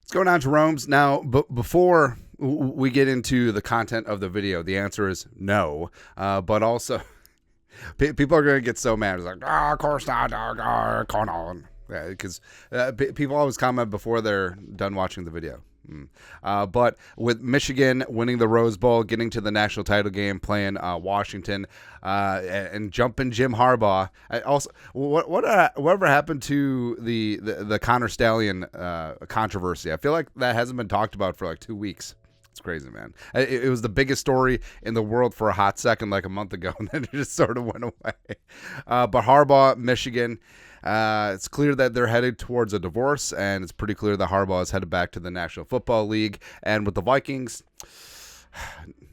What's going on, Jerome's? Now, before we get into the content of the video, the answer is no. But also, people are going to get so mad. It's like, of course not, come on. Because people always comment before they're done watching the video. But with Michigan winning the Rose Bowl, getting to the national title game, playing Washington, and jumping Jim Harbaugh. Also, whatever happened to the Connor Stallion controversy? I feel like that hasn't been talked about for like 2 weeks. It's crazy, man. It was the biggest story in the world for a hot second, like a month ago, and then it just sort of went away. But Harbaugh, Michigan. It's clear that they're headed towards a divorce, and it's pretty clear that Harbaugh is headed back to the National Football League. And with the Vikings,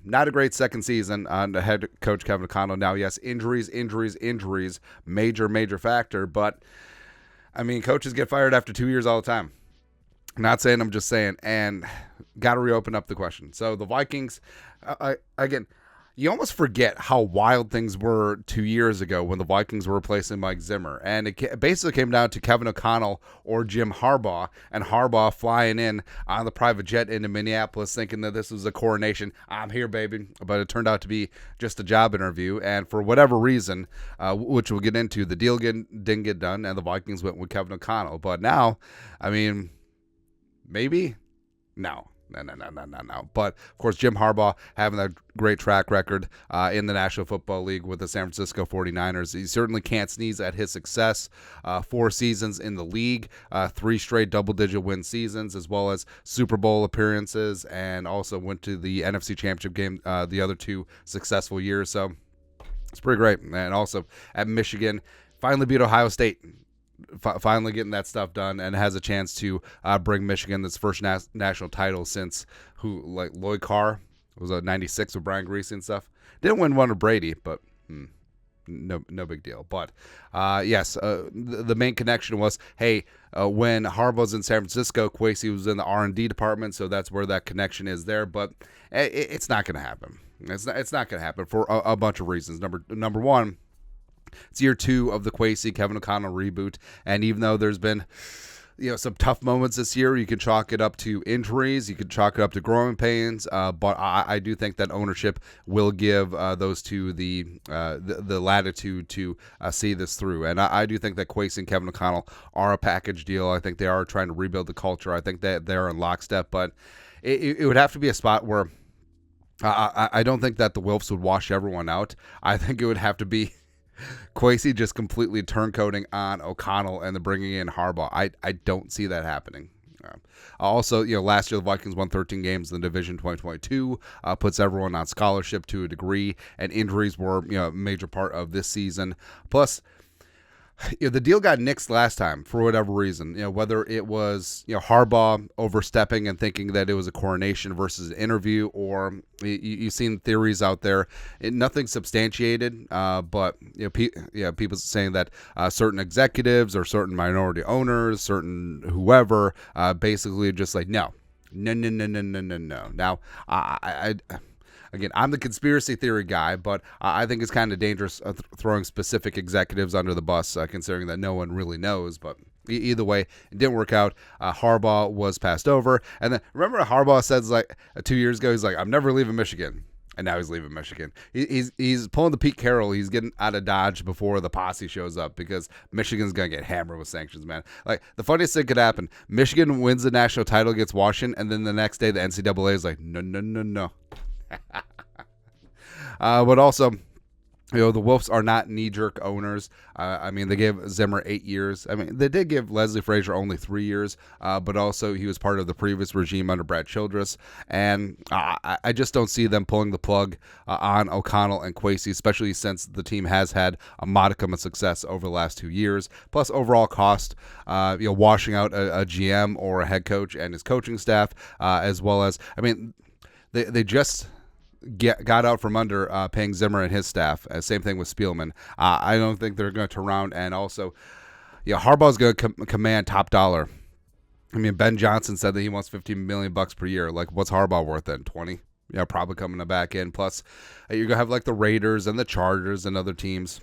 not a great second season on the head coach Kevin O'Connell. Now, yes, injuries, major factor. But, I mean, coaches get fired after 2 years all the time. I'm not saying, I'm just saying. And got to reopen up the question. So the Vikings, again, you almost forget how wild things were 2 years ago when the Vikings were replacing Mike Zimmer. And it basically came down to Kevin O'Connell or Jim Harbaugh, and Harbaugh flying in on the private jet into Minneapolis thinking that this was a coronation. I'm here, baby. But it turned out to be just a job interview. And for whatever reason, which we'll get into, the deal didn't get done, and the Vikings went with Kevin O'Connell. But now, I mean, maybe? No. No. But, of course, Jim Harbaugh having a great track record in the National Football League with the San Francisco 49ers. He certainly can't sneeze at his success. 4 seasons in the league, 3 straight double-digit win seasons, as well as Super Bowl appearances, and also went to the NFC Championship game the other 2 successful years. So it's pretty great. And also at Michigan, finally beat Ohio State. Finally getting that stuff done, and has a chance to bring Michigan its first national title since Lloyd Carr was a 96 with Brian Greasy and stuff. Didn't win one with Brady, but no big deal. But yes, the main connection was, hey, when Harbaugh's in San Francisco, Kwesi was in the R&D department, so that's where that connection is there. But it's not going to happen. It's not going to happen for a bunch of reasons. Number one, it's year 2 of the Kwesi Kevin O'Connell reboot, and even though there's been some tough moments this year, you can chalk it up to injuries, you can chalk it up to growing pains, but I do think that ownership will give those two the latitude to see this through, and I do think that Kwesi and Kevin O'Connell are a package deal. I think they are trying to rebuild the culture. I think that they're in lockstep, but it would have to be a spot where I don't think that the Wilfs would wash everyone out. I think it would have to be Kwesi just completely turncoating on O'Connell and then bringing in Harbaugh. I don't see that happening. Also, last year the Vikings won 13 games in the division. 2022 puts everyone on scholarship to a degree, and injuries were a major part of this season. Plus, the deal got nixed last time for whatever reason. Whether it was Harbaugh overstepping and thinking that it was a coronation versus an interview, or you've seen theories out there, nothing substantiated. But people saying that certain executives or certain minority owners, certain whoever, basically just like no. Now, Again, I'm the conspiracy theory guy, but I think it's kind of dangerous throwing specific executives under the bus, considering that no one really knows. But either way, it didn't work out. Harbaugh was passed over. And then remember Harbaugh says 2 years ago, he's like, I'm never leaving Michigan. And now he's leaving Michigan. He's pulling the Pete Carroll. He's getting out of Dodge before the posse shows up, because Michigan's going to get hammered with sanctions, man. Like, the funniest thing could happen, Michigan wins the national title against Washington, and then the next day the NCAA is like, no. But also, the Wolves are not knee-jerk owners. They gave Zimmer 8 years. They did give Leslie Frazier only 3 years, but also he was part of the previous regime under Brad Childress, and I just don't see them pulling the plug on O'Connell and Kwesi, especially since the team has had a modicum of success over the last 2 years. Plus, overall cost, washing out a GM or a head coach and his coaching staff, as well as, they just got out from under paying Zimmer and his staff. Same thing with Spielman. I don't think they're going to turn around. And also, Harbaugh's going to command top dollar. Ben Johnson said that he wants $15 million per year. Like, what's Harbaugh worth then? 20? Probably coming back in. Plus, you're going to have the Raiders and the Chargers and other teams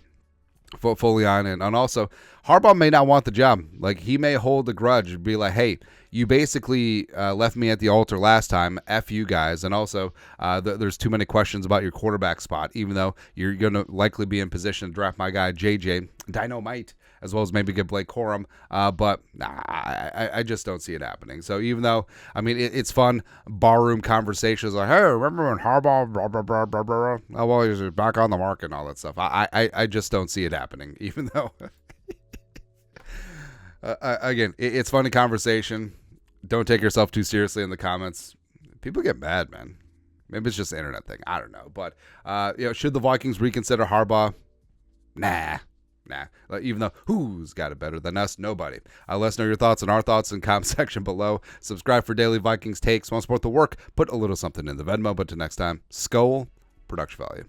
fully on in. And also, Harbaugh may not want the job. Like, he may hold a grudge and be like, hey, you basically left me at the altar last time. F you guys. And also, there's too many questions about your quarterback spot, even though you're going to likely be in position to draft my guy, JJ Dynamite, as well as maybe get Blake Corum. But I just don't see it happening. So even though, I mean, it's fun, barroom conversations like, hey, remember when Harbaugh, blah, blah, blah, blah, blah. Oh, well, he's back on the market and all that stuff. I just don't see it happening, even though, again, it's funny conversation. Don't take yourself too seriously in the comments. People get mad, man. Maybe it's just an internet thing. I don't know. But, should the Vikings reconsider Harbaugh? Nah. Even though who's got it better than us? Nobody. Let us know your thoughts and our thoughts in the comment section below. Subscribe for daily Vikings takes. Want to support the work? Put a little something in the Venmo. But till next time, Skol, production value.